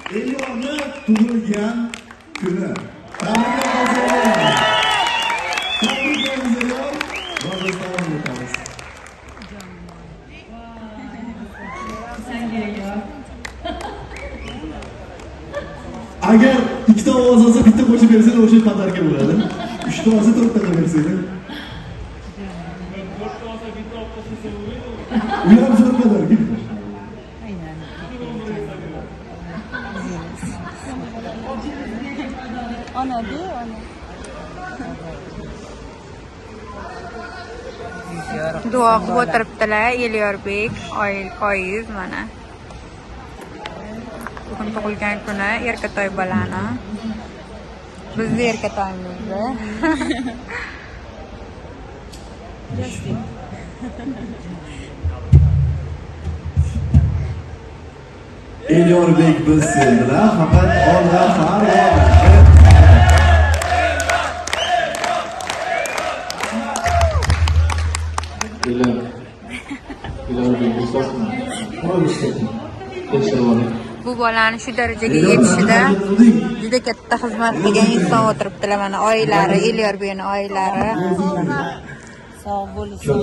Elyorni tug'ilgan kuni. Tabriklaymiz. Tabriklaymiz Elyor. Biz davom etamiz. Agar ikkita ovoz olsa bitta qo'shib bersang o'sha padarka bo'ladi. Uchta olsa to'rtta bersang. U ham zo'r padarka. Ona de, ona. Duo qilib o'tiribdilar Elyorbek, oyiz mana. Bugun tug'ilgan kuni Erkatoy bolani. Bizni Erkatoyimizni. Elyorbek biz sevdilar, faqat Olga Farg'ona. Bu bolani shu darajaga yetishida juda katta xizmat qilgan inson o'tiribdilar mana oilari, Elyorbekning oilari. Sog' bo'lsin.